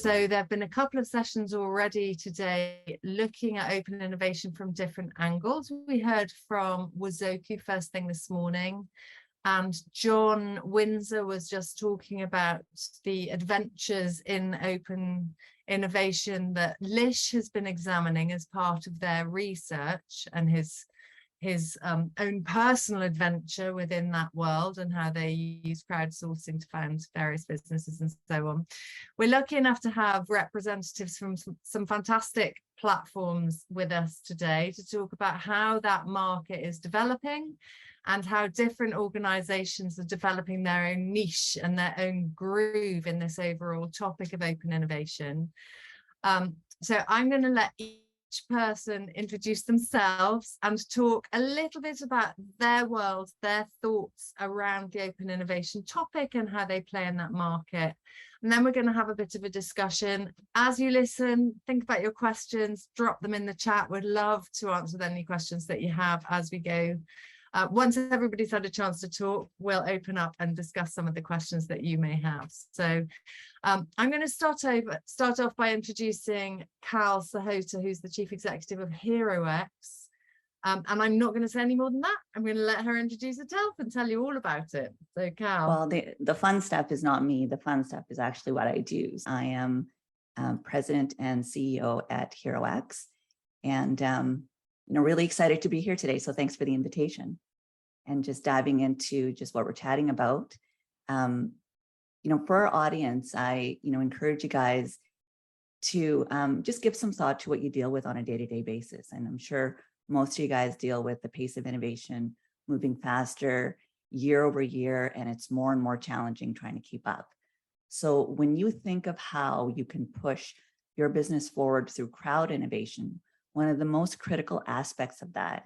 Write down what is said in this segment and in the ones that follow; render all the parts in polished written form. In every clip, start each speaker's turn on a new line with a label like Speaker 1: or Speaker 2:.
Speaker 1: So there have been a couple of sessions already today looking at open innovation from different angles. We heard from Wazoku first thing this morning, and John Windsor was just talking about the adventures in open innovation that Lish has been examining as part of their research, and his own personal adventure within that world and how they use crowdsourcing to found various businesses and so on. We're lucky enough to have representatives from some fantastic platforms with us today to talk about how that market is developing and how different organizations are developing their own niche and their own groove in this overall topic of open innovation. So I'm going to let each person introduce themselves and talk a little bit about their world, their thoughts around the open innovation topic and how they play in that market. And then we're going to have a bit of a discussion. As you listen, think about your questions, drop them in the chat. We'd love to answer any questions that you have as we go. Once everybody's had a chance to talk, we'll open up and discuss some of the questions that you may have. So I'm going to start off by introducing Kal Sahota, who's the Chief Executive of HeroX. And I'm not going to say any more than that. I'm going to let her introduce herself and tell you all about it. So Kal.
Speaker 2: Well, the fun stuff is not me. The fun stuff is actually what I do. I am President and CEO at HeroX, and really excited to be here today. So thanks for the invitation. And just diving into just what we're chatting about. For our audience, I encourage you guys to just give some thought to what you deal with on a day-to-day basis. And I'm sure most of you guys deal with the pace of innovation moving faster year over year, and it's more and more challenging trying to keep up. So when you think of how you can push your business forward through crowd innovation, one of the most critical aspects of that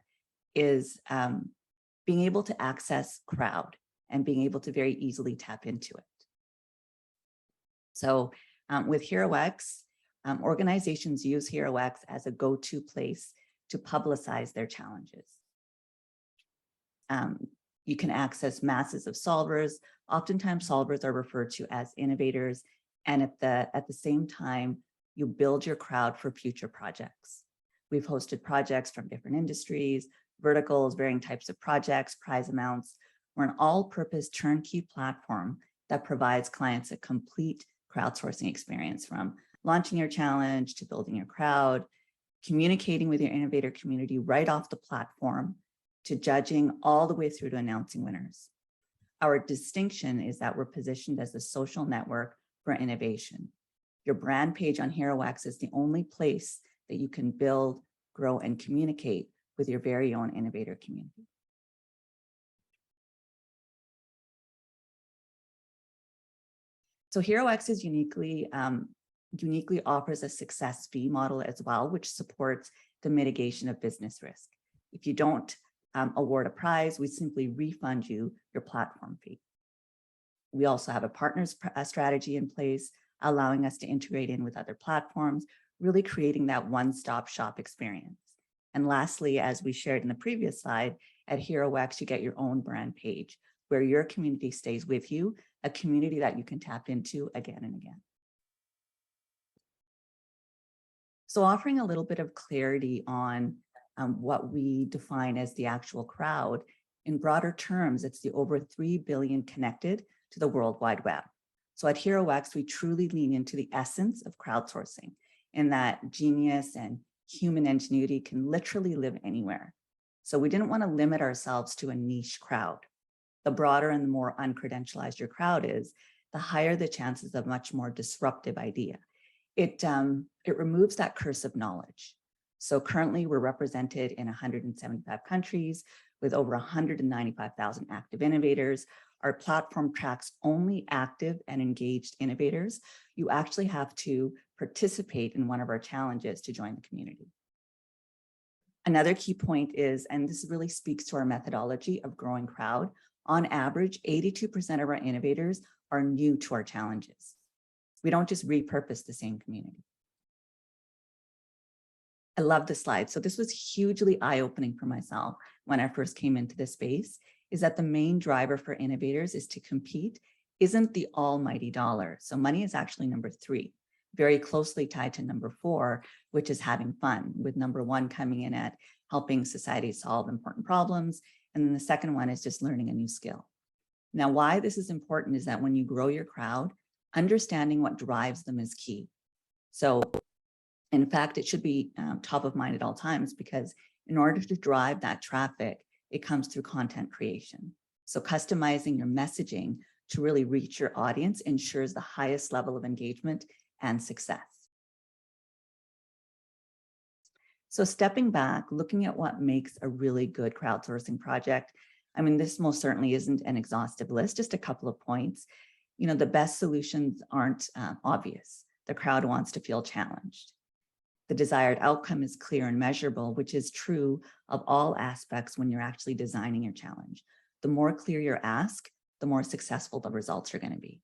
Speaker 2: is being able to access crowd and being able to very easily tap into it. So with HeroX, organizations use HeroX as a go-to place to publicize their challenges. You can access masses of solvers. Oftentimes solvers are referred to as innovators. And at the same time, you build your crowd for future projects. We've hosted projects from different industries, verticals, varying types of projects, prize amounts. We're an all-purpose turnkey platform that provides clients a complete crowdsourcing experience, from launching your challenge to building your crowd, communicating with your innovator community right off the platform, to judging all the way through to announcing winners. Our distinction is that we're positioned as a social network for innovation. Your brand page on HeroX is the only place that you can build, grow, and communicate with your very own innovator community. So HeroX is uniquely offers a success fee model as well, which supports the mitigation of business risk. If you don't award a prize, we simply refund you your platform fee. We also have a partners strategy in place, allowing us to integrate in with other platforms, really creating that one-stop shop experience. And lastly, as we shared in the previous slide, at HeroX, you get your own brand page where your community stays with you, a community that you can tap into again and again. So offering a little bit of clarity on what we define as the actual crowd, in broader terms, it's the over 3 billion connected to the World Wide Web. So at HeroX, we truly lean into the essence of crowdsourcing, in that genius and human ingenuity can literally live anywhere. So we didn't want to limit ourselves to a niche crowd. The broader and the more uncredentialized your crowd is, the higher the chances of much more disruptive idea. It removes that curse of knowledge. So currently we're represented in 175 countries with over 195,000 active innovators. Our platform tracks only active and engaged innovators. You actually have to participate in one of our challenges to join the community. Another key point is, and this really speaks to our methodology of growing crowd, on average, 82% of our innovators are new to our challenges. We don't just repurpose the same community. I love this slide. So this was hugely eye-opening for myself when I first came into this space, is that the main driver for innovators is to compete isn't the almighty dollar. So money is actually number 3. very closely tied to number 4, which is having fun, with number 1 coming in at helping society solve important problems. And then the second one is just learning a new skill. Now, why this is important is that when you grow your crowd, understanding what drives them is key. So in fact, it should be top of mind at all times, because in order to drive that traffic, it comes through content creation. So customizing your messaging to really reach your audience ensures the highest level of engagement and success. So stepping back, looking at what makes a really good crowdsourcing project. I mean, this most certainly isn't an exhaustive list, just a couple of points. You know, the best solutions aren't obvious. The crowd wants to feel challenged. The desired outcome is clear and measurable, which is true of all aspects when you're actually designing your challenge. The more clear your ask, the more successful the results are going to be.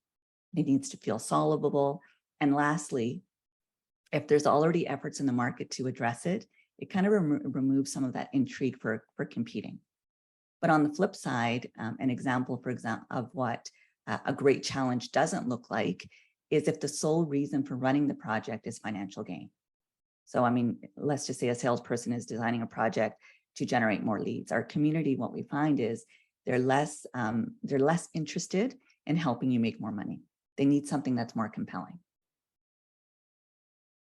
Speaker 2: It needs to feel solvable. And lastly, if there's already efforts in the market to address it, it kind of removes some of that intrigue for competing. But on the flip side, an example, of what a great challenge doesn't look like is if the sole reason for running the project is financial gain. So, I mean, let's just say a salesperson is designing a project to generate more leads. Our community, what we find is they're less interested in helping you make more money. They need something that's more compelling.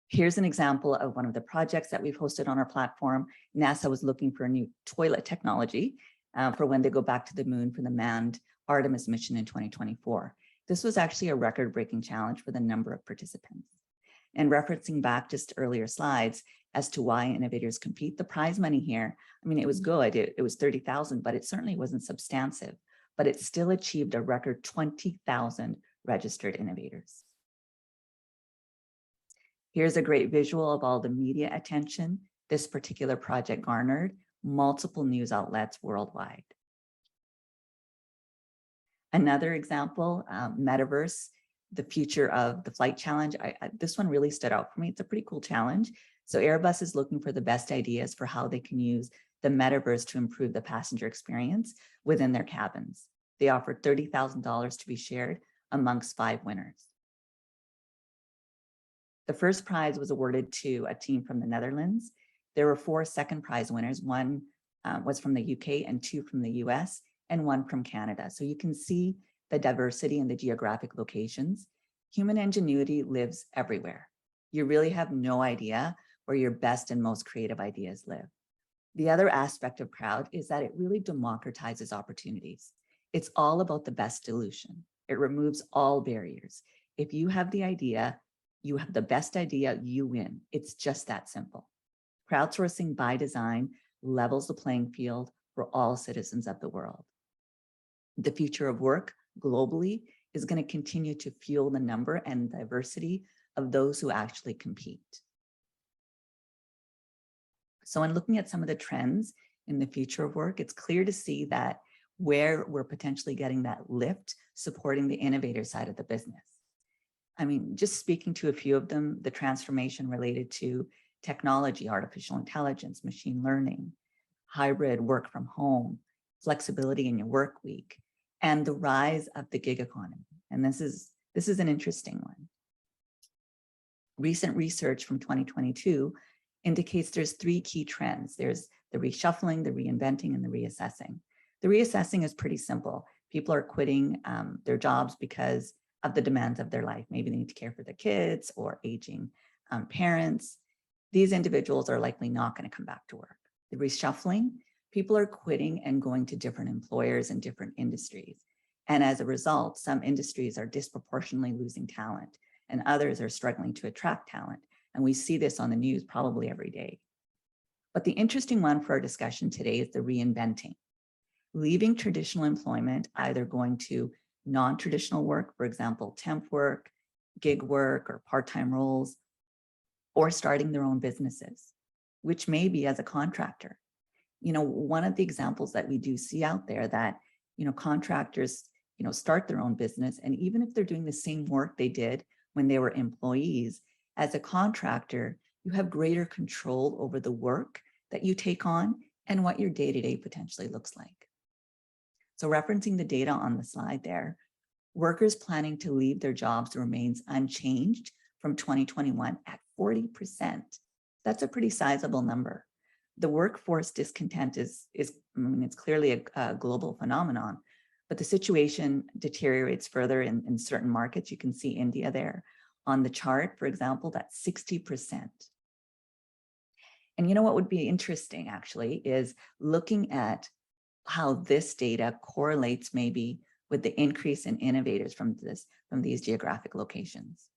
Speaker 2: Here's an example of one of the projects that we've hosted on our platform. NASA was looking for a new toilet technology for when they go back to the moon for the manned Artemis mission in 2024. This was actually a record-breaking challenge for the number of participants. And referencing back just earlier slides as to why innovators compete, the prize money here, I mean, it was good. It was $30,000, but it certainly wasn't substantive, but it still achieved a record 20,000 registered innovators. Here's a great visual of all the media attention this particular project garnered, multiple news outlets worldwide. Another example, metaverse, the future of the flight challenge. This one really stood out for me. It's a pretty cool challenge. So Airbus is looking for the best ideas for how they can use the metaverse to improve the passenger experience within their cabins. They offered $30,000 to be shared amongst 5 winners. The first prize was awarded to a team from the Netherlands. There were 4 second prize winners. One was from the UK and 2 from the US and 1 from Canada. So you can see the diversity in the geographic locations. Human ingenuity lives everywhere. You really have no idea where your best and most creative ideas live. The other aspect of crowd is that it really democratizes opportunities. It's all about the best solution. It removes all barriers. If you have the idea, you have the best idea, you win. It's just that simple. Crowdsourcing by design levels the playing field for all citizens of the world. The future of work globally is going to continue to fuel the number and diversity of those who actually compete. So in looking at some of the trends in the future of work, it's clear to see that where we're potentially getting that lift, supporting the innovator side of the business. I mean, just speaking to a few of them, the transformation related to technology, artificial intelligence, machine learning, hybrid work from home, flexibility in your work week, and the rise of the gig economy. And this is an interesting one. Recent research from 2022 indicates there's 3 key trends. There's the reshuffling, the reinventing, and the reassessing. The reassessing is pretty simple. People are quitting their jobs because of the demands of their life. Maybe they need to care for their kids or aging parents. These individuals are likely not going to come back to work. The reshuffling, people are quitting and going to different employers and different industries. And as a result, some industries are disproportionately losing talent and others are struggling to attract talent. And we see this on the news probably every day. But the interesting one for our discussion today is the reinventing. Leaving traditional employment, either going to non-traditional work, for example, temp work, gig work, or part-time roles, or starting their own businesses, which may be as a contractor. You know, one of the examples that we do see out there that, you know, contractors, you know, start their own business, and even if they're doing the same work they did when they were employees, as a contractor, you have greater control over the work that you take on and what your day-to-day potentially looks like. So referencing the data on the slide there, workers planning to leave their jobs remains unchanged from 2021 at 40%. That's a pretty sizable number. The workforce discontent is I mean, it's clearly a global phenomenon, but the situation deteriorates further in certain markets. You can see India there on the chart, for example, that's 60%. And you know what would be interesting actually is looking at how this data correlates maybe with the increase in innovators from these geographic locations.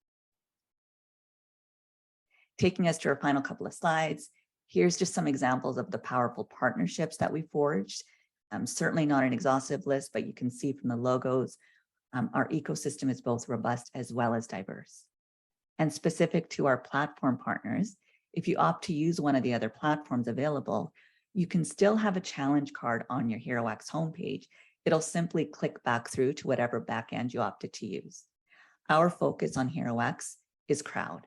Speaker 2: Taking us to our final couple of slides, here's just some examples of the powerful partnerships that we forged. Certainly not an exhaustive list, but you can see from the logos, our ecosystem is both robust as well as diverse. And specific to our platform partners, if you opt to use one of the other platforms available, you can still have a challenge card on your HeroX homepage. It'll simply click back through to whatever backend you opted to use. Our focus on HeroX is crowd.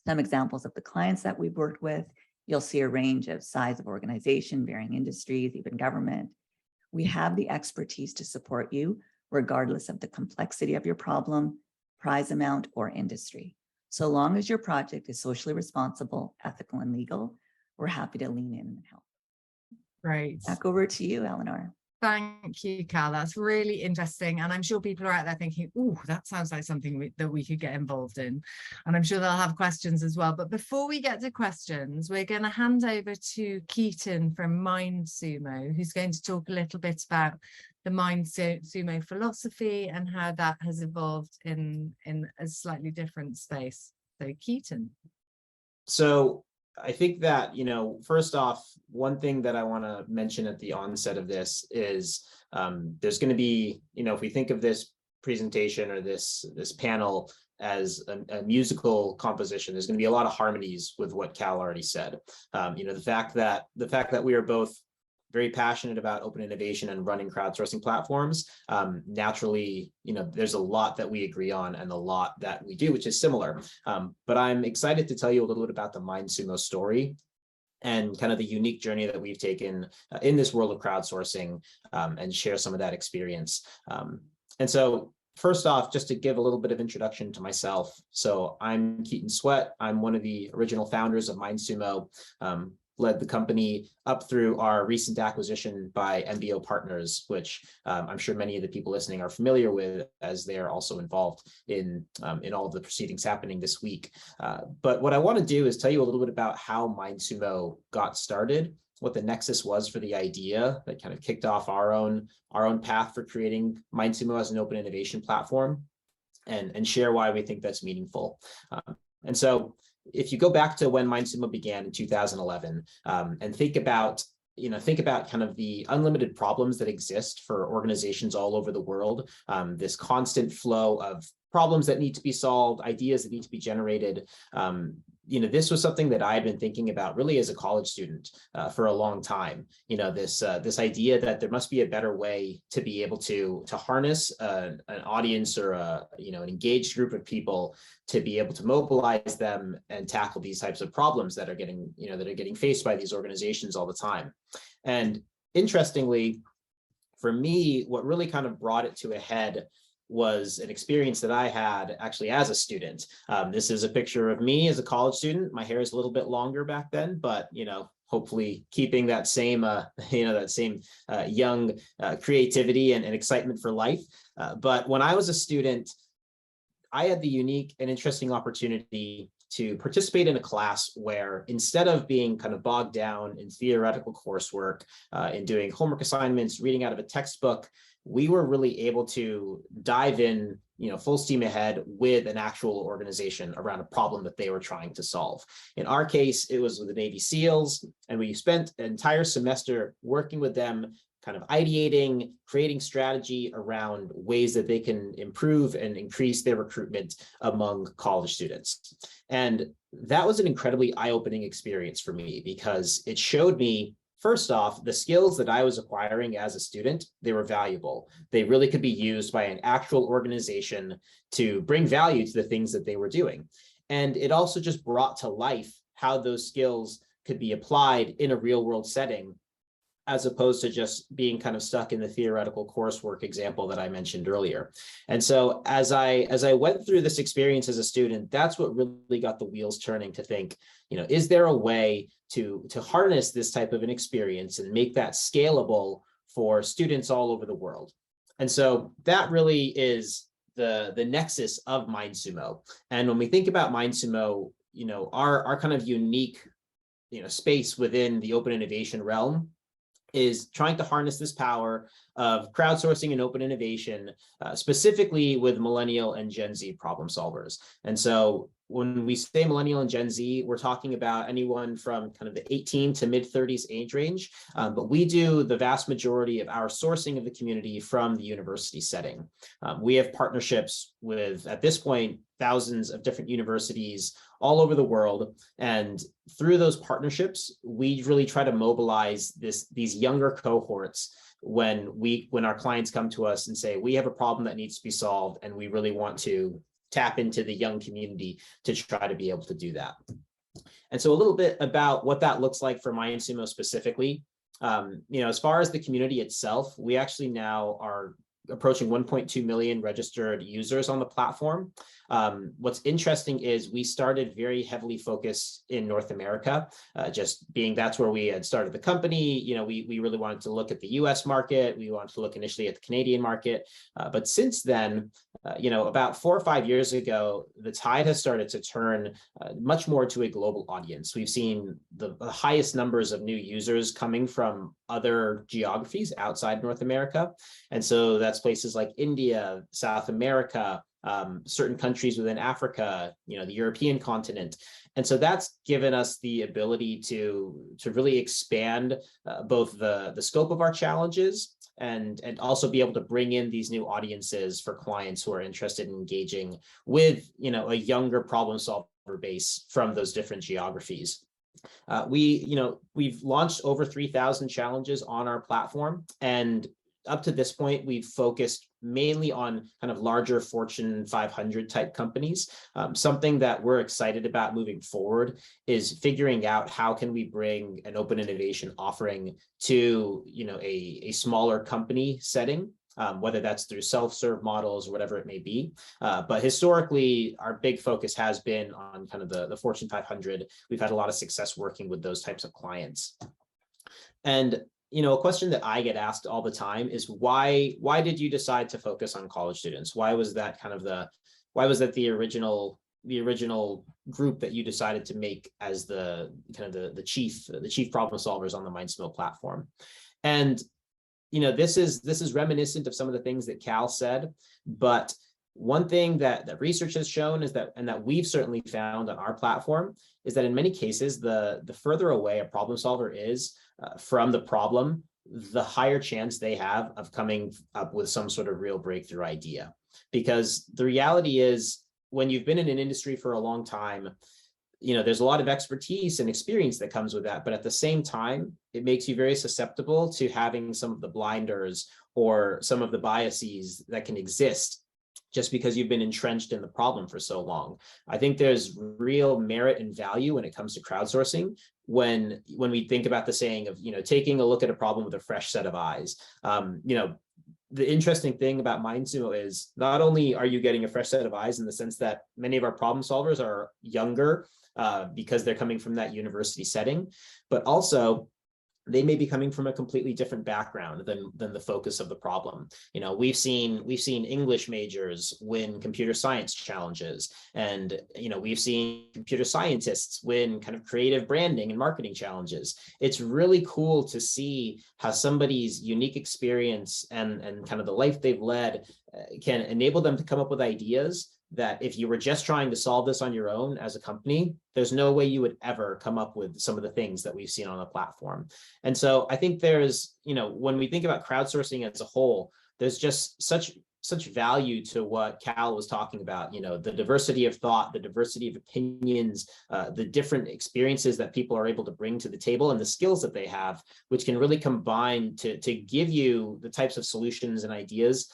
Speaker 2: Some examples of the clients that we've worked with, you'll see a range of size of organization, varying industries, even government. We have the expertise to support you regardless of the complexity of your problem, prize amount, or industry. So long as your project is socially responsible, ethical, and legal, we're happy to lean in and help.
Speaker 1: Great.
Speaker 2: Back over to you, Eleanor.
Speaker 1: Thank you, Kal. That's really interesting. And I'm sure people are out there thinking, oh, that sounds like something that we could get involved in. And I'm sure they'll have questions as well. But before we get to questions, we're going to hand over to Keaton from MindSumo, who's going to talk a little bit about the MindSumo philosophy and how that has evolved in a slightly different space. So Keaton.
Speaker 3: So I think that, first off, one thing that I want to mention at the onset of this is there's going to be, if we think of this presentation or this panel as a musical composition, there's going to be a lot of harmonies with what Kal already said. The fact that we are both very passionate about open innovation and running crowdsourcing platforms, naturally, there's a lot that we agree on and a lot that we do, which is similar. But I'm excited to tell you a little bit about the MindSumo story and kind of the unique journey that we've taken in this world of crowdsourcing, and share some of that experience. And so first off, just to give a little bit of introduction to myself. So I'm Keaton Swett. I'm one of the original founders of MindSumo. Led the company up through our recent acquisition by MBO Partners, which I'm sure many of the people listening are familiar with, as they are also involved in all of the proceedings happening this week. But what I want to do is tell you a little bit about how MindSumo got started, what the nexus was for the idea that kind of kicked off our own path for creating MindSumo as an open innovation platform, and share why we think that's meaningful. And so if you go back to when MindSumo began in 2011, and think about kind of the unlimited problems that exist for organizations all over the world, this constant flow of problems that need to be solved, ideas that need to be generated. This was something that I had been thinking about really as a college student for a long time. This idea that there must be a better way to be able to harness an audience or an engaged group of people to be able to mobilize them and tackle these types of problems that are getting faced by these organizations all the time. And interestingly, for me, what really kind of brought it to a head was an experience that I had actually as a student. This is a picture of me as a college student. My hair is a little bit longer back then, but hopefully keeping that same young creativity and excitement for life. But when I was a student, I had the unique and interesting opportunity to participate in a class where, instead of being kind of bogged down in theoretical coursework, in doing homework assignments, reading out of a textbook, we were really able to dive in, full steam ahead with an actual organization around a problem that they were trying to solve. In our case, it was with the Navy SEALs, and we spent an entire semester working with them, kind of ideating, creating strategy around ways that they can improve and increase their recruitment among college students. And that was an incredibly eye-opening experience for me, because it showed me, first off, the skills that I was acquiring as a student, they were valuable. They really could be used by an actual organization to bring value to the things that they were doing. And it also just brought to life how those skills could be applied in a real world setting, as opposed to just being kind of stuck in the theoretical coursework example that I mentioned earlier. And so as I went through this experience as a student, that's what really got the wheels turning to think, is there a way to harness this type of an experience and make that scalable for students all over the world? And so that really is the nexus of MindSumo. And when we think about MindSumo, our kind of unique space within the open innovation realm is trying to harness this power of crowdsourcing and open innovation, specifically with millennial and Gen Z problem solvers. And so when we say millennial and Gen Z, we're talking about anyone from kind of the 18 to mid 30s age range, but we do the vast majority of our sourcing of the community from the university setting. We have partnerships with, at this point, thousands of different universities all over the world. And through those partnerships, we really try to mobilize these younger cohorts when our clients come to us and say, we have a problem that needs to be solved, and we really want to tap into the young community to try to be able to do that. And so a little bit about what that looks like for MindSumo specifically. As far as the community itself, we actually now are approaching 1.2 million registered users on the platform. What's interesting is we started very heavily focused in North America, just being that's where we had started the company. We really wanted to look at the US market. We wanted to look initially at the Canadian market. But since then, about 4 or 5 years ago, the tide has started to turn much more to a global audience. We've seen the highest numbers of new users coming from other geographies outside North America. And so that's places like India, South America, certain countries within Africa, the European continent. And so that's given us the ability to really expand both the scope of our challenges and also be able to bring in these new audiences for clients who are interested in engaging with, a younger problem solver base from those different geographies. We've launched over 3,000 challenges on our platform, and up to this point, we've focused mainly on kind of larger Fortune 500 type companies. Something that we're excited about moving forward is figuring out how can we bring an open innovation offering to, a smaller company setting, whether that's through self-serve models or whatever it may be. But historically, our big focus has been on kind of the Fortune 500. We've had a lot of success working with those types of clients. And a question that I get asked all the time is why did you decide to focus on college students? Why was that the original group that you decided to make as the chief problem solvers on the MindSumo platform? And this is reminiscent of some of the things that Kal said, but one thing that research has shown is that, and that we've certainly found on our platform, is that in many cases, the further away a problem solver is from the problem, the higher chance they have of coming up with some sort of real breakthrough idea. Because the reality is, when you've been in an industry for a long time, there's a lot of expertise and experience that comes with that. But at the same time, it makes you very susceptible to having some of the blinders or some of the biases that can exist just because you've been entrenched in the problem for so long. I think there's real merit and value when it comes to crowdsourcing when we think about the saying of, taking a look at a problem with a fresh set of eyes. The interesting thing about MindSumo is not only are you getting a fresh set of eyes in the sense that many of our problem solvers are younger because they're coming from that university setting, but also they may be coming from a completely different background than the focus of the problem. We've seen English majors win computer science challenges, and we've seen computer scientists win kind of creative branding and marketing challenges. It's really cool to see how somebody's unique experience and kind of the life they've led can enable them to come up with ideas that if you were just trying to solve this on your own as a company, there's no way you would ever come up with some of the things that we've seen on the platform. And so I think there's, when we think about crowdsourcing as a whole, there's just such such value to what Kal was talking about, the diversity of thought, the diversity of opinions, the different experiences that people are able to bring to the table and the skills that they have, which can really combine to give you the types of solutions and ideas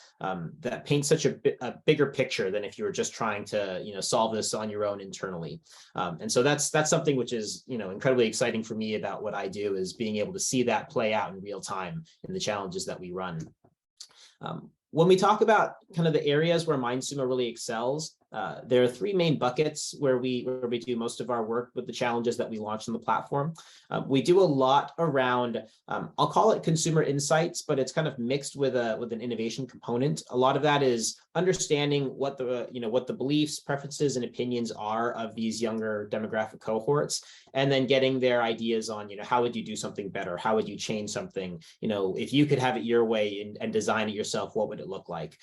Speaker 3: that paint such a bigger picture than if you were just trying to, solve this on your own internally. And so that's something which is, incredibly exciting for me about what I do, is being able to see that play out in real time in the challenges that we run. When we talk about kind of the areas where MindSumo really excels, there are three main buckets where we do most of our work with the challenges that we launch on the platform. We do a lot around, I'll call it consumer insights, but it's kind of mixed with an innovation component. A lot of that is understanding what the beliefs, preferences, and opinions are of these younger demographic cohorts, and then getting their ideas on, how would you do something better? How would you change something? If you could have it your way and design it yourself, what would it look like?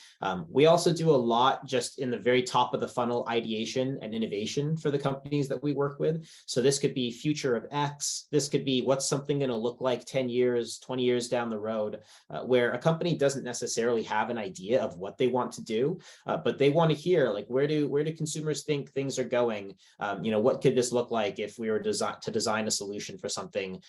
Speaker 3: We also do a lot just in the very top of the funnel ideation and innovation for the companies that we work with. So this could be future of X. This could be what's something going to look like 10 years, 20 years down the road, where a company doesn't necessarily have an idea of what they want to do, but they want to hear, like, where do consumers think things are going? What could this look like if we were to design a solution for something,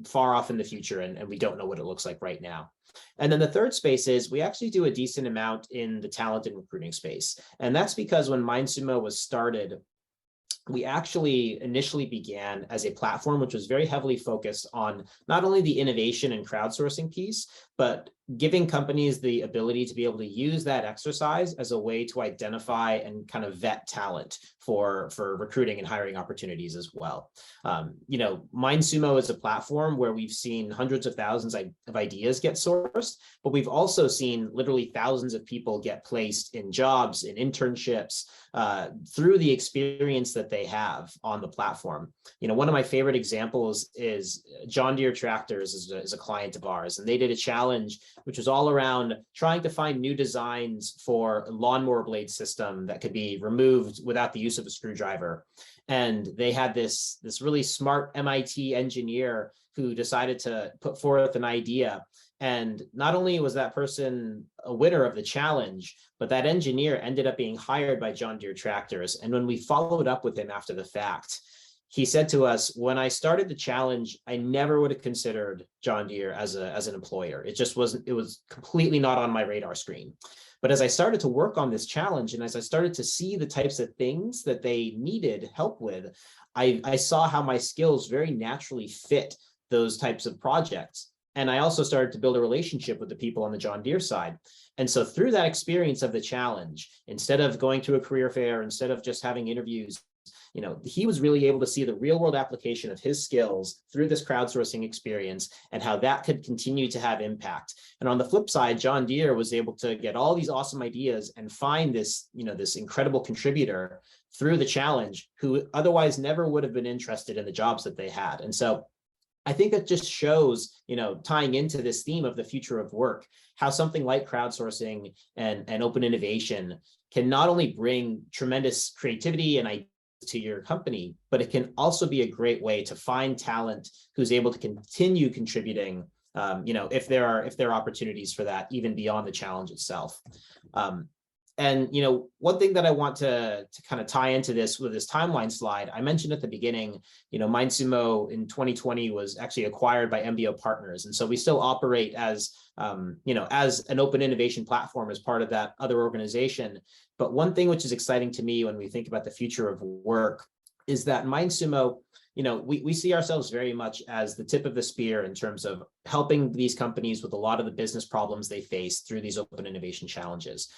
Speaker 3: far off in the future, and we don't know what it looks like right now. And then the third space is we actually do a decent amount in the talent and recruiting space. And that's because when MindSumo was started, we actually initially began as a platform which was very heavily focused on not only the innovation and crowdsourcing piece, but giving companies the ability to be able to use that exercise as a way to identify and kind of vet talent for recruiting and hiring opportunities as well. MindSumo is a platform where we've seen hundreds of thousands of ideas get sourced, but we've also seen literally thousands of people get placed in jobs, in internships, through the experience that they have on the platform. One of my favorite examples is John Deere Tractors is a client of ours, and they did a challenge which was all around trying to find new designs for a lawnmower blade system that could be removed without the use of a screwdriver. And they had this really smart MIT engineer who decided to put forth an idea. And not only was that person a winner of the challenge, but that engineer ended up being hired by John Deere Tractors. And when we followed up with him after the fact, he said to us, when I started the challenge, I never would have considered John Deere as an employer. It was completely not on my radar screen. But as I started to work on this challenge, and as I started to see the types of things that they needed help with, I saw how my skills very naturally fit those types of projects. And I also started to build a relationship with the people on the John Deere side. And so through that experience of the challenge, instead of going to a career fair, instead of just having interviews, he was really able to see the real world application of his skills through this crowdsourcing experience and how that could continue to have impact. And on the flip side, John Deere was able to get all these awesome ideas and find this, this incredible contributor through the challenge who otherwise never would have been interested in the jobs that they had. And so I think that just shows, tying into this theme of the future of work, how something like crowdsourcing and open innovation can not only bring tremendous creativity and ideas to your company, but it can also be a great way to find talent who's able to continue contributing, if there are opportunities for that, even beyond the challenge itself. And one thing that I want to kind of tie into this with this timeline slide, I mentioned at the beginning, MindSumo in 2020 was actually acquired by MBO Partners. And so we still operate as, as an open innovation platform as part of that other organization. But one thing which is exciting to me when we think about the future of work is that MindSumo, we see ourselves very much as the tip of the spear in terms of helping these companies with a lot of the business problems they face through these open innovation challenges.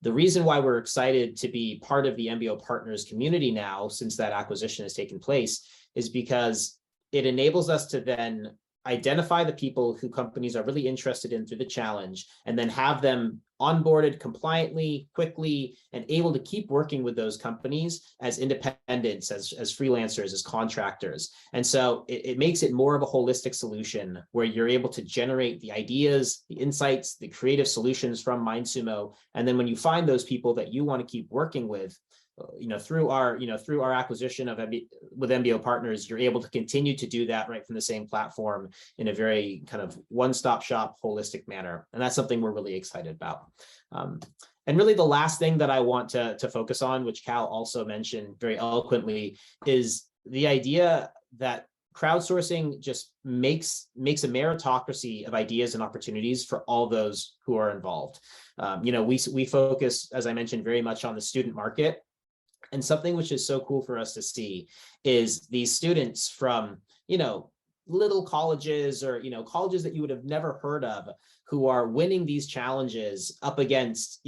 Speaker 3: The reason why we're excited to be part of the MBO Partners community now, since that acquisition has taken place, is because it enables us to then identify the people who companies are really interested in through the challenge, and then have them onboarded compliantly, quickly, and able to keep working with those companies as independents, as freelancers, as contractors. And so it makes it more of a holistic solution where you're able to generate the ideas, the insights, the creative solutions from MindSumo. And then when you find those people that you want to keep working with, through our acquisition of with MBO partners, you're able to continue to do that right from the same platform in a very kind of one-stop shop, holistic manner. And that's something we're really excited about. And really the last thing that I want to focus on, which Kal also mentioned very eloquently, is the idea that crowdsourcing just makes a meritocracy of ideas and opportunities for all those who are involved. We focus, as I mentioned, very much on the student market. And something which is so cool for us to see is these students from, little colleges or, colleges that you would have never heard of, who are winning these challenges up against,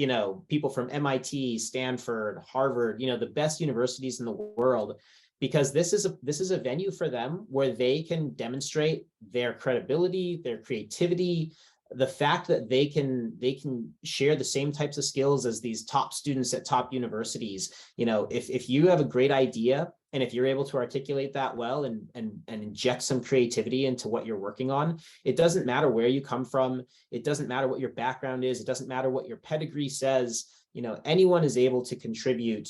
Speaker 3: people from MIT, Stanford, Harvard, the best universities in the world, because this is a venue for them where they can demonstrate their credibility, their creativity, the fact that they can share the same types of skills as these top students at top universities. If you have a great idea, and if you're able to articulate that well and inject some creativity into what you're working on, it doesn't matter where you come from. It doesn't matter what your background is. It doesn't matter what your pedigree says. Anyone is able to contribute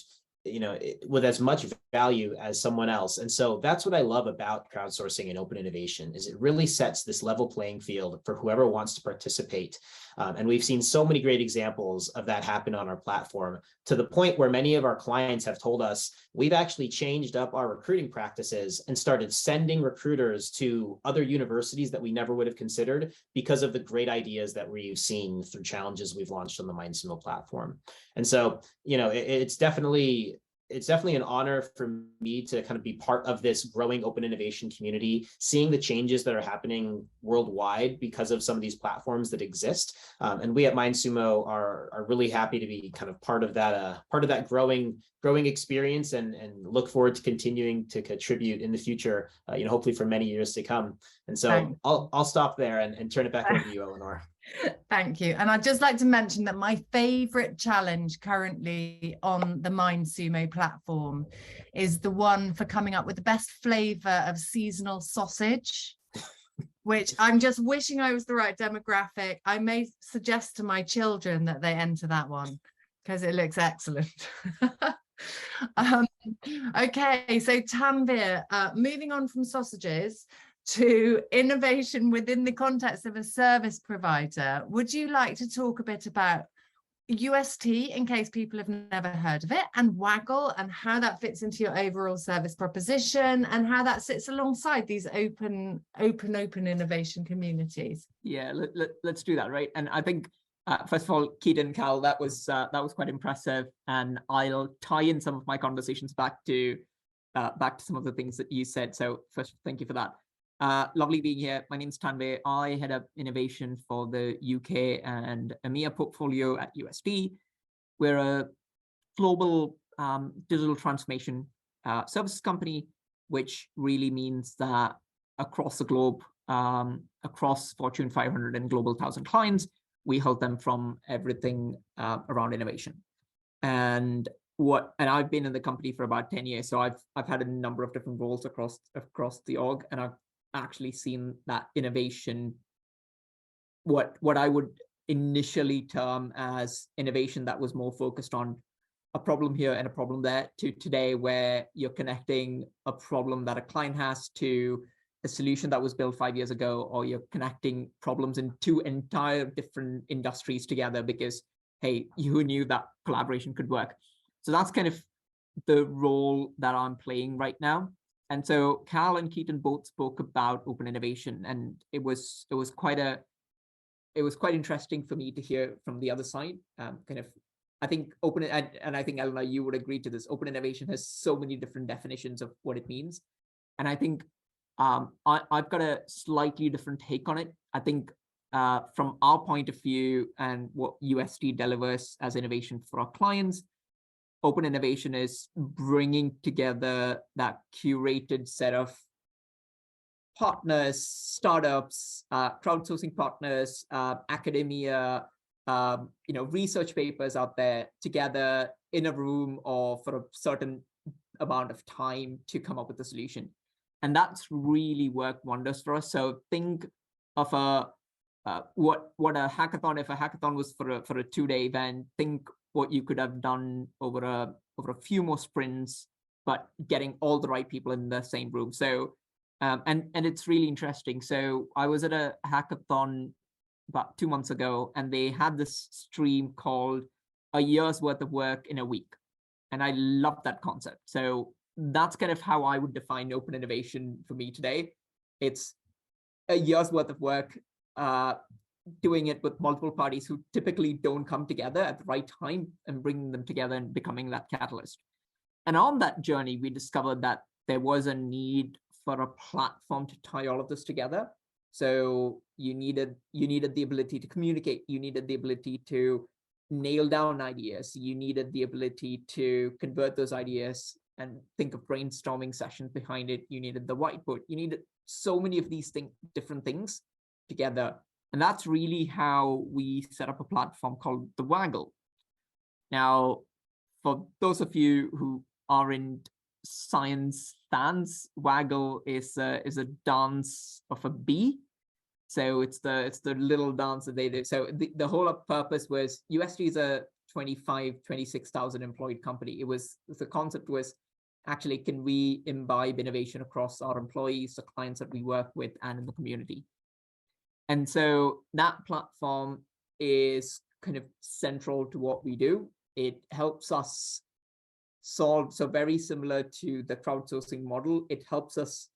Speaker 3: with as much value as someone else. And so that's what I love about crowdsourcing and open innovation, is it really sets this level playing field for whoever wants to participate. And we've seen so many great examples of that happen on our platform, to the point where many of our clients have told us we've actually changed up our recruiting practices and started sending recruiters to other universities that we never would have considered because of the great ideas that we've seen through challenges we've launched on the MindSumo platform. And so, it's definitely an honor for me to kind of be part of this growing open innovation community, seeing the changes that are happening worldwide because of some of these platforms that exist. And we at MindSumo are really happy to be kind of part of that growing experience, and look forward to continuing to contribute in the future, hopefully for many years to come. And so I'll stop there and turn it back over to you, Eleanor.
Speaker 1: Thank you. And I'd just like to mention that my favorite challenge currently on the MindSumo platform is the one for coming up with the best flavor of seasonal sausage, which I'm just wishing I was the right demographic. I may suggest to my children that they enter that one because it looks excellent. Okay, so Tanveer, moving on from sausages to innovation within the context of a service provider, would you like to talk a bit about UST in case people have never heard of it, and Waggle, and how that fits into your overall service proposition, and how that sits alongside these open innovation communities?
Speaker 4: Yeah, let's do that, right? And I think first of all, Keaton, Kal, that was quite impressive, and I'll tie in some of my conversations back to some of the things that you said. So first, thank you for that. Lovely being here. My name is Tanveer. I head up innovation for the UK and EMEA portfolio at UST. We're a global digital transformation services company, which really means that across the globe, across Fortune 500 and Global 1000 clients, we help them from everything around innovation. And I've been in the company for about 10 years, so I've had a number of different roles across the org, and I've actually seen that innovation, what I would initially term as innovation that was more focused on a problem here and a problem there, to today where you're connecting a problem that a client has to a solution that was built 5 years ago, or you're connecting problems in two entire different industries together because, hey, you knew that collaboration could work. So that's kind of the role that I'm playing right now. And so Kal and Keaton both spoke about open innovation, and it was quite interesting for me to hear from the other side. I think open, and I think Eleanor, you would agree to this. Open innovation has so many different definitions of what it means, and I think I've got a slightly different take on it. I think from our point of view and what UST delivers as innovation for our clients, open innovation is bringing together that curated set of partners, startups, crowdsourcing partners, academia, research papers out there together in a room or for a certain amount of time to come up with a solution. And that's really worked wonders for us. So think of what a hackathon, if a hackathon was for a 2-day event, think what you could have done over a over a few more sprints, but getting all the right people in the same room. So, and it's really interesting. So I was at a hackathon about 2 months ago, and they had this stream called a year's worth of work in a week. And I love that concept. So that's kind of how I would define open innovation for me today. It's a year's worth of work, doing it with multiple parties who typically don't come together at the right time, and bringing them together and becoming that catalyst. And on that journey, we discovered that there was a need for a platform to tie all of this together. So you needed the ability to communicate, you needed the ability to nail down ideas, you needed the ability to convert those ideas and think of brainstorming sessions behind it, you needed the whiteboard, you needed so many of these different things together. And that's really how we set up a platform called the Waggle. Now, for those of you who aren't science fans, Waggle is a dance of a bee. So it's the little dance that they do. So the whole purpose was USD is a 26,000 employed company. The concept was actually, can we imbibe innovation across our employees, the clients that we work with, and in the community? And so that platform is kind of central to what we do. It helps us solve, so very similar to the crowdsourcing model, it helps us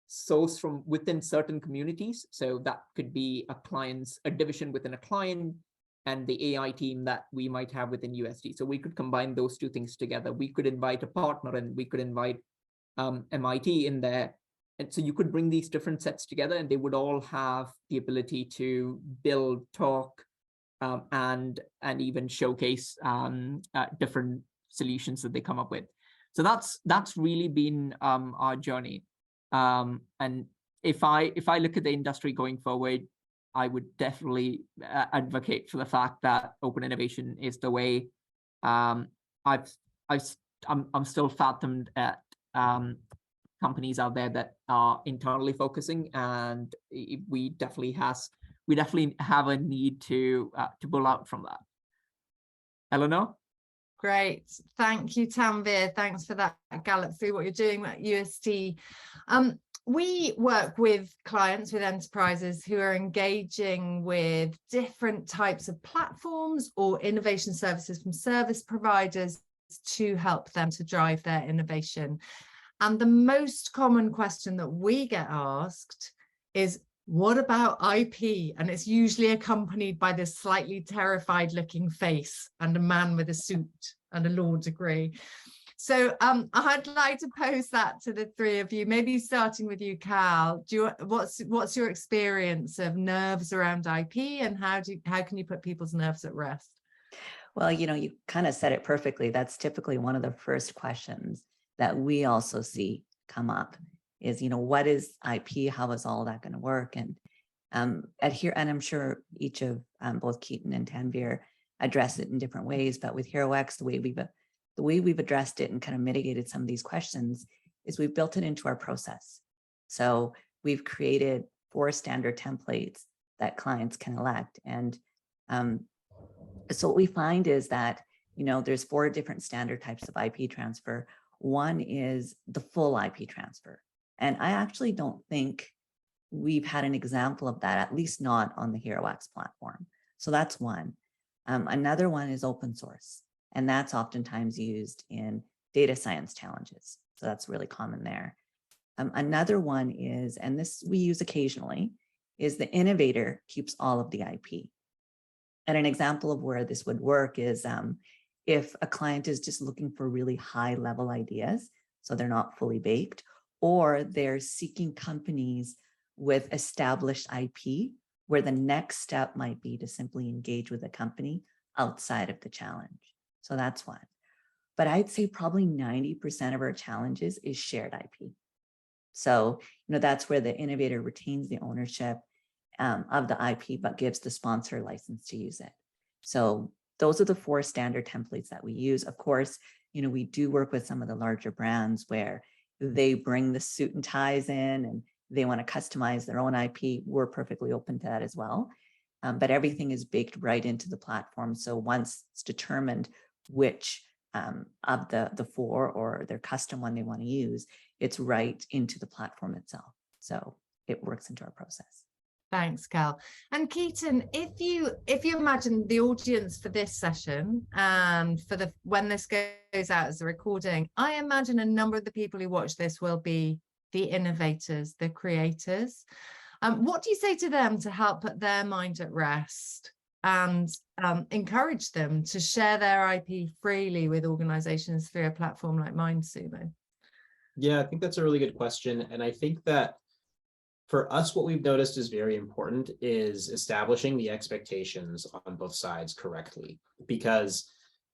Speaker 4: source from within certain communities. So that could be a division within a client, and the AI team that we might have within USD. So we could combine those two things together. We could invite a partner, and we could invite MIT in there. And so you could bring these different sets together, and they would all have the ability to build, talk, and even showcase different solutions that they come up with. So that's really been our journey. And if I look at the industry going forward, I would definitely advocate for the fact that open innovation is the way. I'm still fathomed at companies out there that are internally focusing, and we definitely have a need to pull out from that. Eleanor?
Speaker 1: Great. Thank you, Tanveer. Thanks for that gallop through what you're doing at USD. We work with clients, with enterprises who are engaging with different types of platforms or innovation services from service providers to help them to drive their innovation. And the most common question that we get asked is, what about IP? And it's usually accompanied by this slightly terrified looking face and a man with a suit and a law degree. So I'd like to pose that to the three of you, maybe starting with you, Kal. What's your experience of nerves around IP, and how can you put people's nerves at rest?
Speaker 2: Well, you kind of said it perfectly. That's typically one of the first questions that we also see come up is, what is IP? How is all that going to work? And and I'm sure each of both Keaton and Tanveer address it in different ways, but with HeroX, the way we've addressed it and kind of mitigated some of these questions is we've built it into our process. So we've created 4 standard templates that clients can elect. And so what we find is that, there's 4 different standard types of IP transfer. One is the full IP transfer. And I actually don't think we've had an example of that, at least not on the HeroX platform. So that's one. Another one is open source, and that's oftentimes used in data science challenges. So that's really common there. Another one is, and this we use occasionally, is the innovator keeps all of the IP. And an example of where this would work is if a client is just looking for really high level ideas, so they're not fully baked, or they're seeking companies with established IP, where the next step might be to simply engage with a company outside of the challenge. So that's one. But I'd say probably 90% of our challenges is shared IP. So, that's where the innovator retains the ownership of the IP, but gives the sponsor license to use it. So those are the 4 standard templates that we use. Of course, we do work with some of the larger brands where they bring the suit and ties in and they want to customize their own IP. We're perfectly open to that as well. But everything is baked right into the platform. So once it's determined which of the four or their custom one they want to use, it's right into the platform itself. So it works into our process.
Speaker 1: Thanks, Kal. And Keaton, if you imagine the audience for this session and for when this goes out as a recording, I imagine a number of the people who watch this will be the innovators, the creators. What do you say to them to help put their mind at rest and encourage them to share their IP freely with organizations through a platform like MindSumo?
Speaker 3: Yeah, I think that's a really good question. And I think that for us, what we've noticed is very important is establishing the expectations on both sides correctly, because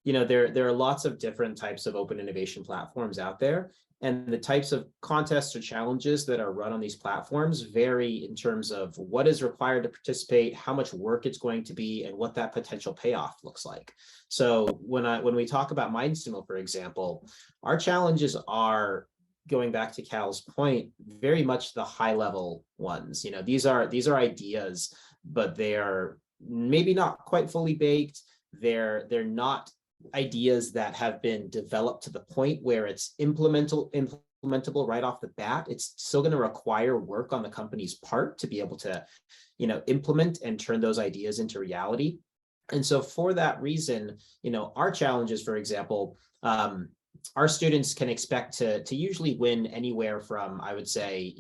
Speaker 3: there are lots of different types of open innovation platforms out there, and the types of contests or challenges that are run on these platforms vary in terms of what is required to participate, how much work it's going to be, and what that potential payoff looks like. So when we talk about MindSumo, for example, our challenges are, going back to Kal's point, very much the high level ones. These are ideas, but they are maybe not quite fully baked. They're not ideas that have been developed to the point where it's implementable right off the bat. It's still going to require work on the company's part to be able to, implement and turn those ideas into reality. And so for that reason, our challenges, for example, our students can expect to usually win anywhere from, I would say,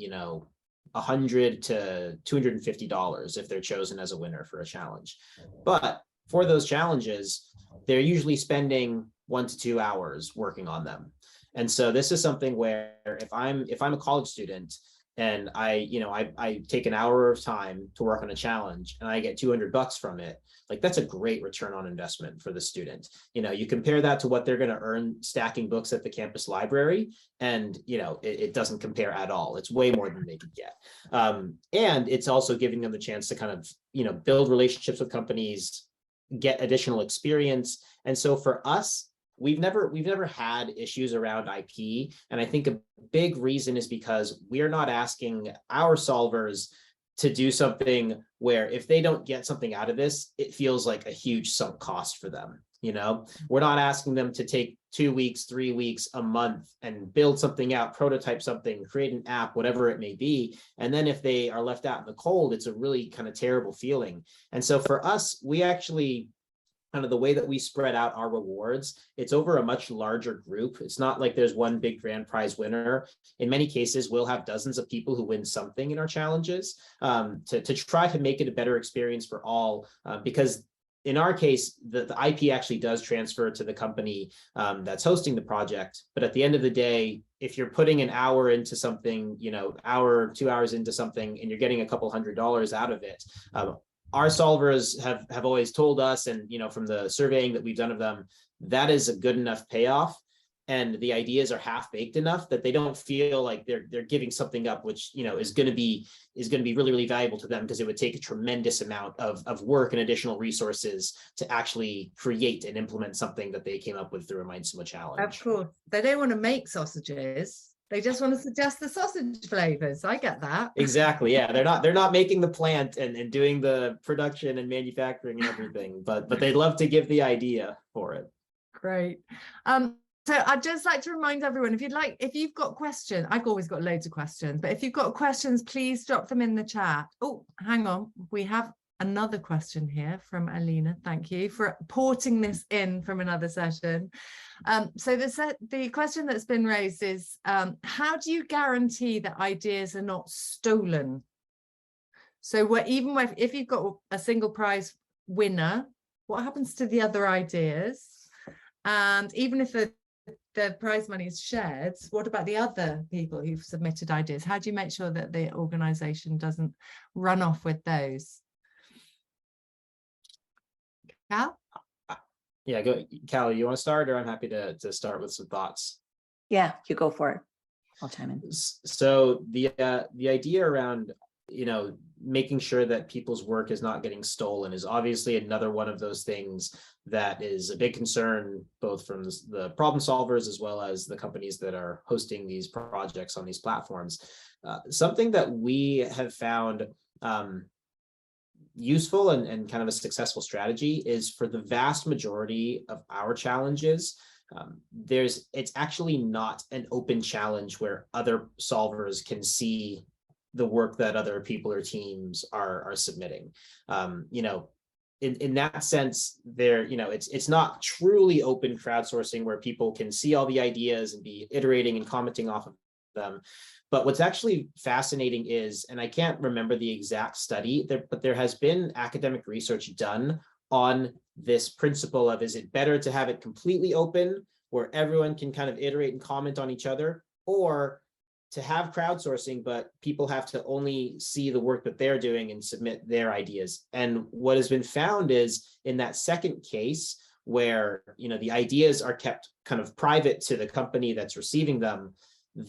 Speaker 3: $100 to $250 if they're chosen as a winner for a challenge. But for those challenges, they're usually spending 1 to 2 hours working on them. And so this is something where if I'm a college student and I take an hour of time to work on a challenge and I get $200 from it, like that's a great return on investment for the student. You compare that to what they're going to earn stacking books at the campus library, and it doesn't compare at all. It's way more than they could get. And it's also giving them the chance to kind of, build relationships with companies, get additional experience. And so for us, we've never had issues around IP. And I think a big reason is because we're not asking our solvers to do something where if they don't get something out of this, it feels like a huge sunk cost for them. We're not asking them to take 2 weeks, 3 weeks, a month and build something out, prototype something, create an app, whatever it may be. And then if they are left out in the cold, it's a really kind of terrible feeling. And so for us, we actually, kind of the way that we spread out our rewards, it's over a much larger group. It's not like there's one big grand prize winner. In many cases, we'll have dozens of people who win something in our challenges to try to make it a better experience for all, because in our case, the IP actually does transfer to the company that's hosting the project. But at the end of the day, if you're putting an hour into something, hour, 2 hours into something, and you're getting a couple $100 out of it, our solvers have always told us, and from the surveying that we've done of them, that is a good enough payoff, and the ideas are half baked enough that they don't feel like they're giving something up, which is going to be really, really valuable to them, because it would take a tremendous amount of work and additional resources to actually create and implement something that they came up with through a MindSumo challenge.
Speaker 1: Of course, they don't want to make sausages. They just want to suggest the sausage flavors. I get that. Exactly.
Speaker 3: Yeah, they're not making the plant and doing the production and manufacturing and everything, but they'd love to give the idea for it.
Speaker 1: Great. So I'd just like to remind everyone, if you've got questions, I've always got loads of questions, but if you've got questions, please drop them in the chat. Oh, hang on. We have another question here from Alina. Thank you for porting this in from another session. So the question that's been raised is, how do you guarantee that ideas are not stolen? So if you've got a single prize winner, what happens to the other ideas? And even if the prize money is shared, what about the other people who've submitted ideas? How do you make sure that the organization doesn't run off with those? Kal?
Speaker 3: Yeah, go, Kal, you want to start, or I'm happy to start with some thoughts.
Speaker 2: Yeah, you go for it. I'll chime in.
Speaker 3: So the idea around making sure that people's work is not getting stolen is obviously another one of those things that is a big concern, both from the problem solvers as well as the companies that are hosting these projects on these platforms. Something that we have found useful and kind of a successful strategy is, for the vast majority of our challenges, it's actually not an open challenge where other solvers can see the work that other people or teams are submitting. In that sense, it's not truly open crowdsourcing where people can see all the ideas and be iterating and commenting off of them. But what's actually fascinating is, and I can't remember the exact study, but there has been academic research done on this principle of, is it better to have it completely open where everyone can kind of iterate and comment on each other, or to have crowdsourcing, but people have to only see the work that they're doing and submit their ideas. And what has been found is, in that second case, where the ideas are kept kind of private to the company that's receiving them,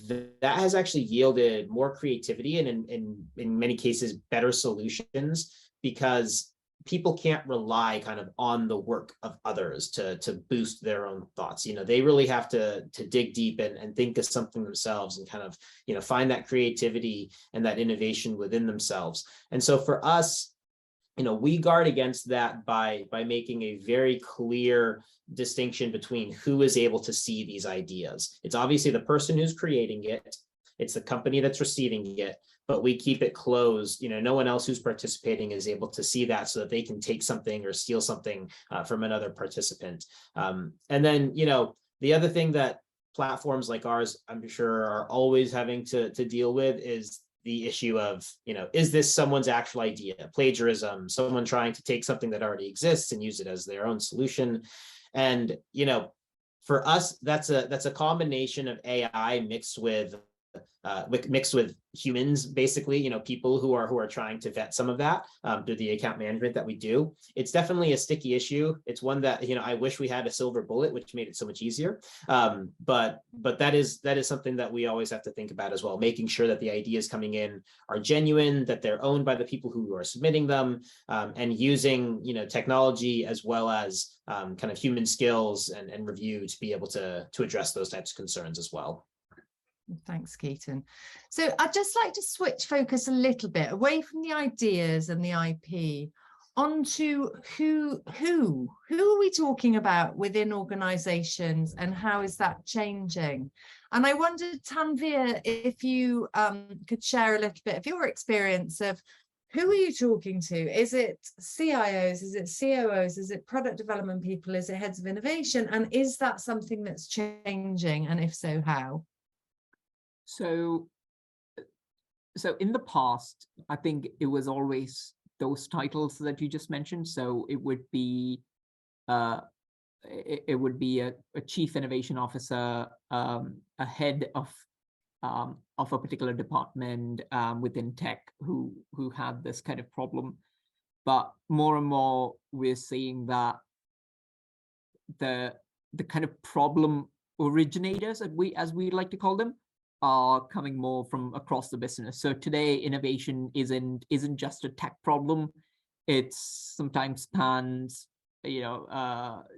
Speaker 3: that has actually yielded more creativity and in many cases better solutions, because people can't rely kind of on the work of others to boost their own thoughts. They really have to dig deep and think of something themselves and kind of, find that creativity and that innovation within themselves. And so for us, we guard against that by making a very clear distinction between who is able to see these ideas. It's obviously the person who's creating it, it's the company that's receiving it, but we keep it closed. No one else who's participating is able to see that, so that they can take something or steal something from another participant. And then, the other thing that platforms like ours, I'm sure, are always having to deal with is the issue of, is this someone's actual idea? Plagiarism, someone trying to take something that already exists and use it as their own solution. And, for us, that's a combination of AI mixed with humans, basically, people who are trying to vet some of that through the account management that we do. It's definitely a sticky issue. It's one that, I wish we had a silver bullet, which made it so much easier. But that is something that we always have to think about as well, making sure that the ideas coming in are genuine, that they're owned by the people who are submitting them, and using, technology as well as kind of human skills and review to be able to address those types of concerns as well.
Speaker 1: Thanks, Keaton. So I'd just like to switch focus a little bit away from the ideas and the IP onto who are we talking about within organizations, and how is that changing? And I wondered, Tanveer, if you could share a little bit of your experience of who are you talking to? Is it CIOs? Is it COOs? Is it product development people? Is it heads of innovation? And is that something that's changing? And if so, how?
Speaker 4: So in the past, I think it was always those titles that you just mentioned. So it would be a chief innovation officer, a head of a particular department within tech who had this kind of problem. But more and more, we're seeing that the kind of problem originators, as we like to call them, are coming more from across the business. So today, innovation isn't just a tech problem. It's sometimes spans,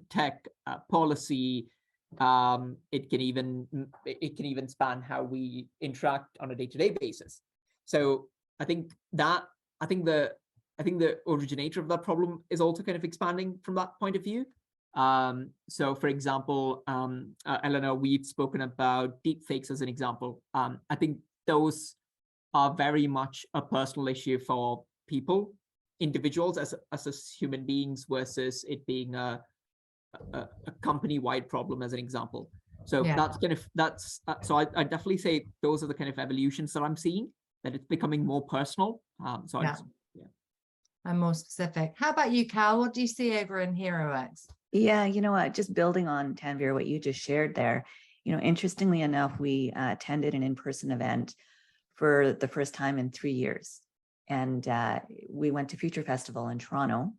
Speaker 4: tech policy. It can even span how we interact on a day-to-day basis. So I think the originator of that problem is also kind of expanding from that point of view. So, for example, Eleanor, we've spoken about deepfakes as an example. I think those are very much a personal issue for people, individuals as human beings, versus it being a company-wide problem as an example. So yeah. So I definitely say those are the kind of evolutions that I'm seeing, that it's becoming more personal.
Speaker 1: And more specific. How about you, Kal? What do you see over in HeroX?
Speaker 2: Yeah, just building on Tanveer, what you just shared there, interestingly enough, we attended an in-person event for the first time in 3 years. And we went to Future Festival in Toronto,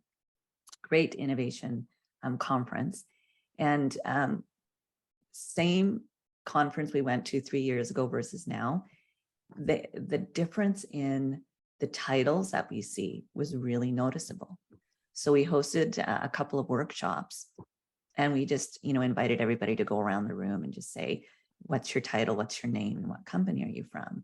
Speaker 2: great innovation conference. And same conference we went to 3 years ago versus now, the difference in the titles that we see was really noticeable. So we hosted a couple of workshops, and we just, invited everybody to go around the room and just say, what's your title? What's your name? And what company are you from?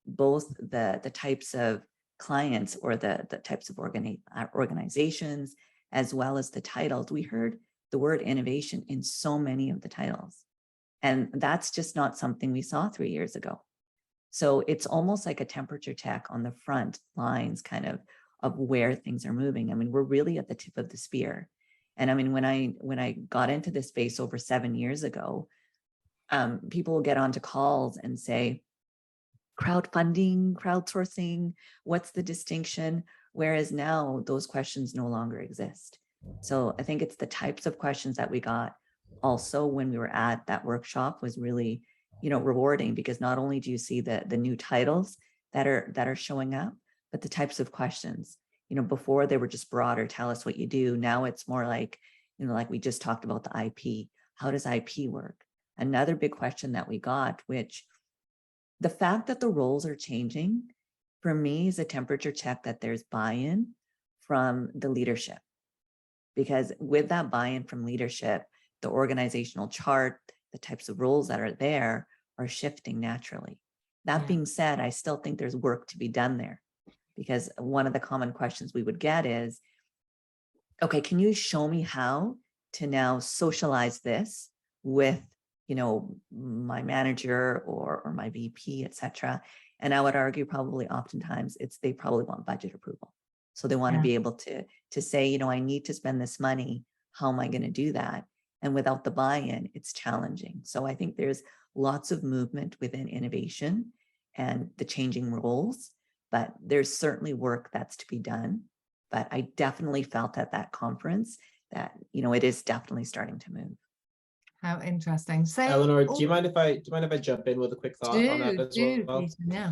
Speaker 2: Both the types of clients or the types of organizations, as well as the titles, we heard the word innovation in so many of the titles. And that's just not something we saw 3 years ago. So it's almost like a temperature check on the front lines kind of where things are moving. I mean, we're really at the tip of the spear. And I mean, when I got into this space over 7 years ago, people will get onto calls and say, crowdfunding, crowdsourcing, what's the distinction? Whereas now those questions no longer exist. So I think it's the types of questions that we got also when we were at that workshop was really, rewarding, because not only do you see the new titles that are showing up, but the types of questions. Before they were just broader, tell us what you do. Now it's more like, like we just talked about the IP. How does IP work? Another big question that we got, which the fact that the roles are changing for me is a temperature check that there's buy-in from the leadership. Because with that buy-in from leadership, the organizational chart, the types of roles that are there are shifting naturally. That being said, I still think there's work to be done there, because one of the common questions we would get is, okay, can you show me how to now socialize this with, my manager or my VP, et cetera. And I would argue probably oftentimes they probably want budget approval. So they want to be able to say, I need to spend this money. How am I going to do that? And without the buy-in, it's challenging. So I think there's lots of movement within innovation and the changing roles, but there's certainly work that's to be done. But I definitely felt at that conference that, it is definitely starting to move.
Speaker 1: How interesting. So
Speaker 3: Eleanor, do you mind if I jump in with a quick thought on that as well?
Speaker 1: Keaton, yeah.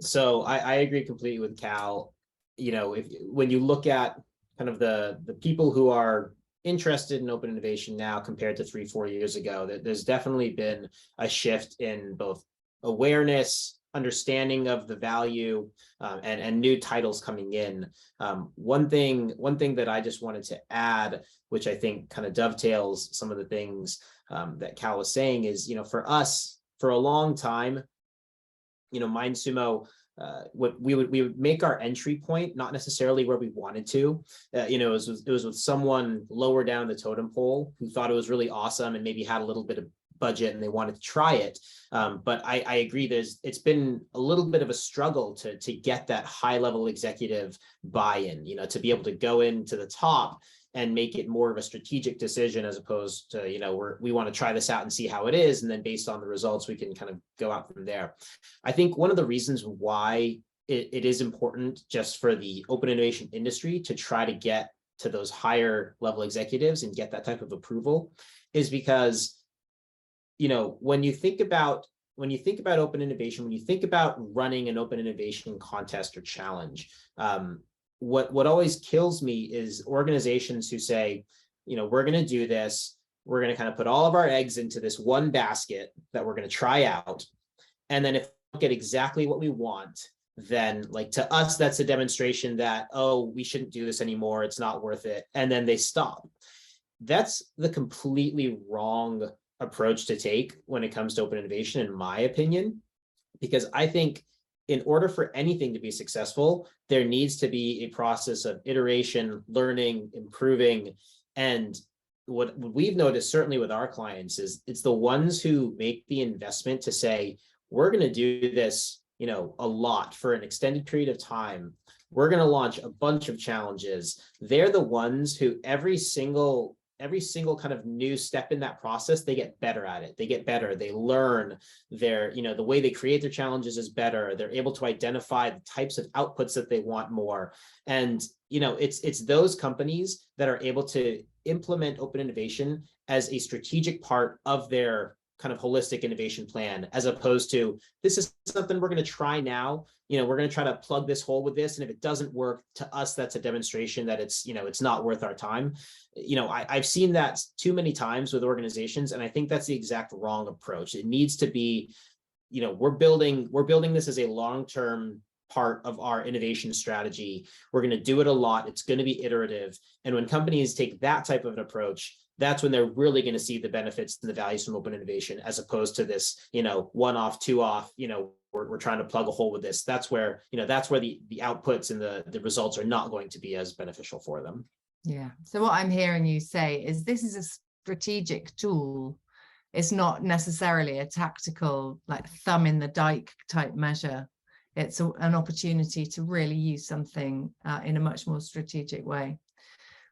Speaker 3: So I agree completely with Kal. When you look at kind of the people who are interested in open innovation now compared to 3-4 years ago, there's definitely been a shift in both awareness, understanding of the value, and new titles coming in. One thing that I just wanted to add, which I think kind of dovetails some of the things that Kal was saying, is, for us, for a long time, MindSumo, we would make our entry point not necessarily where we wanted to. It was with someone lower down the totem pole who thought it was really awesome and maybe had a little bit of budget and they wanted to try it. But I agree, it's been a little bit of a struggle to get that high level executive buy-in, to be able to go into the top and make it more of a strategic decision, as opposed to, we want to try this out and see how it is. And then based on the results, we can kind of go out from there. I think one of the reasons why it is important just for the open innovation industry to try to get to those higher level executives and get that type of approval is because, when you think about open innovation, when you think about running an open innovation contest or challenge, what always kills me is organizations who say, we're going to do this. We're going to kind of put all of our eggs into this one basket that we're going to try out. And then if we get exactly what we want, then to us, that's a demonstration that, oh, we shouldn't do this anymore. It's not worth it. And then they stop. That's the completely wrong approach to take when it comes to open innovation, in my opinion, because I think in order for anything to be successful, there needs to be a process of iteration, learning, improving. And what we've noticed, certainly with our clients, is it's the ones who make the investment to say, we're going to do this, a lot for an extended period of time. We're going to launch a bunch of challenges. They're the ones who every single kind of new step in that process, they get better at it. They get better. They learn the way they create their challenges is better. They're able to identify the types of outputs that they want more. And, it's those companies that are able to implement open innovation as a strategic part of their kind of holistic innovation plan, as opposed to, this is something we're going to try now. We're going to try to plug this hole with this. And if it doesn't work, to us, that's a demonstration that it's not worth our time. I've seen that too many times with organizations. And I think that's the exact wrong approach. It needs to be, we're building this as a long-term part of our innovation strategy. We're going to do it a lot. It's going to be iterative. And when companies take that type of an approach, that's when they're really going to see the benefits and the values from open innovation, as opposed to this, one-off, two-off, we're trying to plug a hole with this. That's where the outputs and the results are not going to be as beneficial for them.
Speaker 1: Yeah. So what I'm hearing you say is this is a strategic tool. It's not necessarily a tactical, like thumb in the dike type measure. It's an opportunity to really use something in a much more strategic way.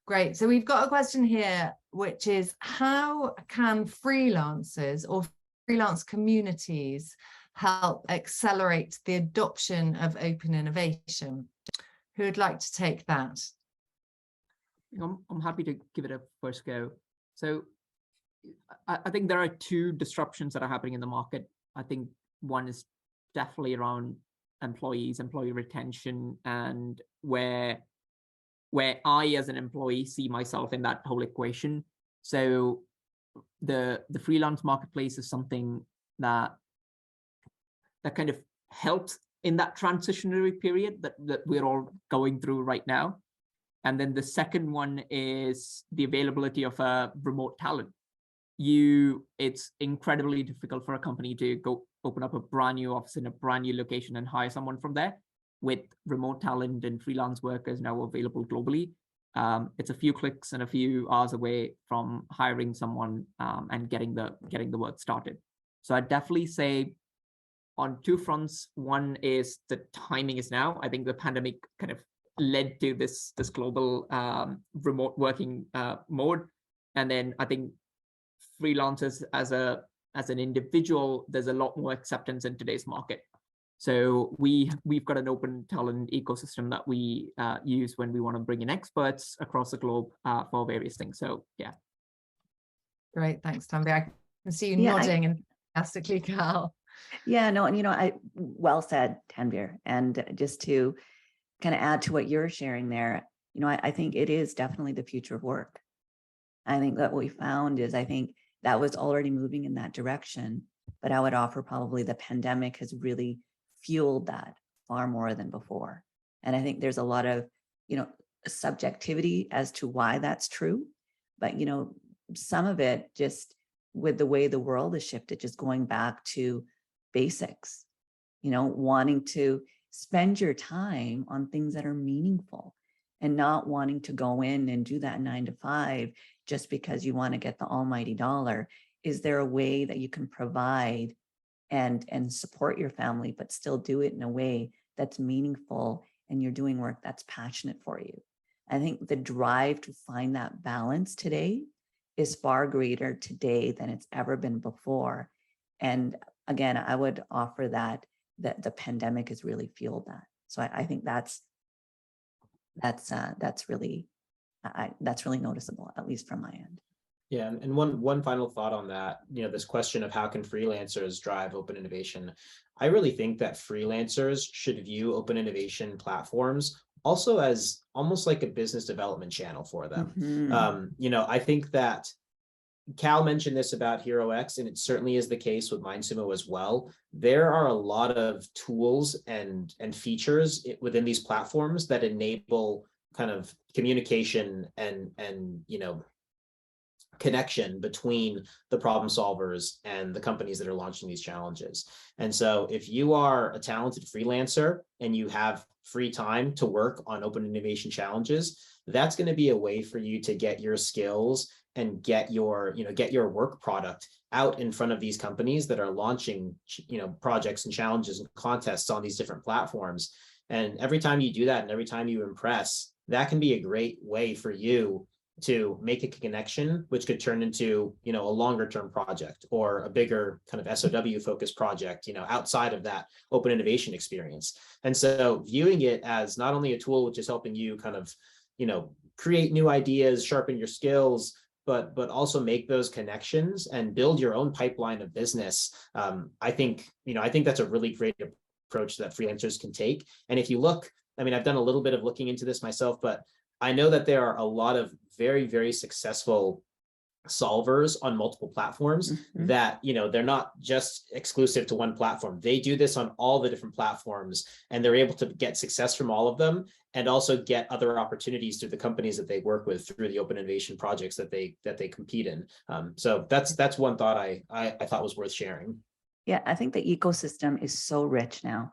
Speaker 1: Great. So we've got a question here, which is how can freelancers or freelance communities help accelerate the adoption of open innovation? Who would like to take that?
Speaker 4: I'm happy to give it a first go. So I think there are two disruptions that are happening in the market. I think one is definitely around employees, employee retention, and where I as an employee see myself in that whole equation. So the freelance marketplace is something that kind of helps in that transitionary period that we're all going through right now. And then the second one is the availability of a remote talent. It's incredibly difficult for a company to go open up a brand new office in a brand new location and hire someone from there. With remote talent and freelance workers now available globally, it's a few clicks and a few hours away from hiring someone and getting the work started. So I definitely say on two fronts. One is the timing is now. I think the pandemic kind of led to this global remote working mode, and then I think freelancers as an individual, there's a lot more acceptance in today's market. So we've got an open talent ecosystem that we use when we want to bring in experts across the globe for various things. So yeah.
Speaker 1: Great, thanks, Tanveer. I can see you nodding enthusiastically, Kal.
Speaker 2: Yeah, no, and I well said, Tanveer. And just to kind of add to what you're sharing there, I think it is definitely the future of work. I think that what we found is, I think that was already moving in that direction, but I would offer probably the pandemic has really fueled that far more than before. And I think there's a lot of, subjectivity as to why that's true. But, some of it just with the way the world has shifted, just going back to basics, wanting to spend your time on things that are meaningful and not wanting to go in and do that 9 to 5 just because you want to get the almighty dollar. Is there a way that you can provide and support your family, but still do it in a way that's meaningful and you're doing work that's passionate for you? I think the drive to find that balance today is far greater today than it's ever been before. And again, I would offer that the pandemic has really fueled that. So I think that's really noticeable, at least from my end.
Speaker 3: Yeah, and one final thought on that, this question of how can freelancers drive open innovation? I really think that freelancers should view open innovation platforms also as almost like a business development channel for them.
Speaker 2: Mm-hmm.
Speaker 3: I think that Kal mentioned this about HeroX, and it certainly is the case with MindSumo as well. There are a lot of tools and features within these platforms that enable kind of communication and connection between the problem solvers and the companies that are launching these challenges. And so if you are a talented freelancer and you have free time to work on open innovation challenges, that's going to be a way for you to get your skills and get your work product out in front of these companies that are launching, projects and challenges and contests on these different platforms. And every time you do that and every time you impress, that can be a great way for you to make a connection, which could turn into, a longer term project or a bigger kind of SOW focused project, outside of that open innovation experience. And so viewing it as not only a tool, which is helping you kind of, create new ideas, sharpen your skills, but also make those connections and build your own pipeline of business. I think that's a really great approach that freelancers can take. And if you look, I've done a little bit of looking into this myself, but I know that there are a lot of very, very successful solvers on multiple platforms that, they're not just exclusive to one platform. They do this on all the different platforms and they're able to get success from all of them and also get other opportunities through the companies that they work with through the open innovation projects that they compete in. So that's one thought I thought was worth sharing.
Speaker 2: Yeah, I think the ecosystem is so rich now.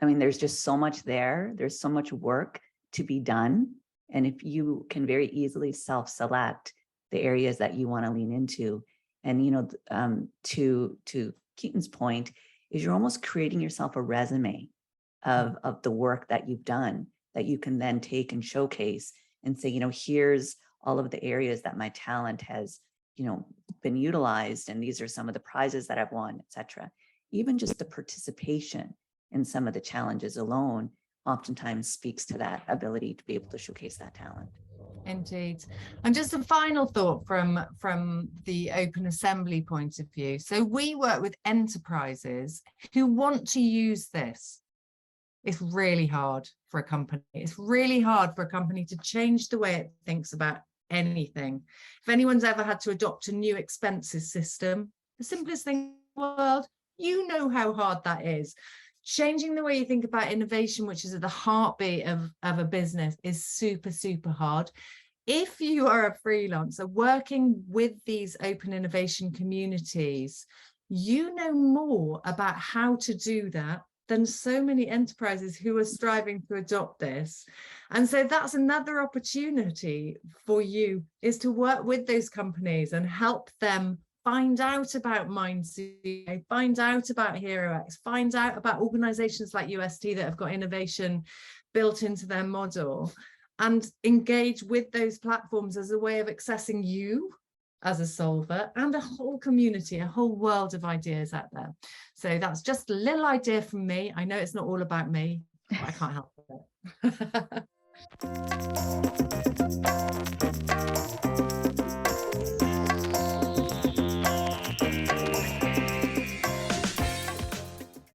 Speaker 2: There's just so much there. There's so much work to be done. And if you can very easily self-select the areas that you want to lean into, and to Keaton's point, is you're almost creating yourself a resume of the work that you've done that you can then take and showcase and say, here's all of the areas that my talent has, been utilized, and these are some of the prizes that I've won, etc. Even just the participation in some of the challenges alone oftentimes speaks to that ability to be able to showcase that talent.
Speaker 1: Indeed. And just a final thought from the Open Assembly point of view. So we work with enterprises who want to use this. It's really hard for a company. It's really hard for a company to change the way it thinks about anything. If anyone's ever had to adopt a new expenses system, the simplest thing in the world, you know how hard that is. Changing the way you think about innovation, which is at the heartbeat of a business, is super, super hard. If you are a freelancer working with these open innovation communities, you know more about how to do that than so many enterprises who are striving to adopt this. And so that's another opportunity for you, is to work with those companies and help them find out about MindSumo, find out about HeroX, find out about organizations like UST that have got innovation built into their model, and engage with those platforms as a way of accessing you as a solver and a whole community, a whole world of ideas out there. So that's just a little idea from me. I know it's not all about me, but I can't help it.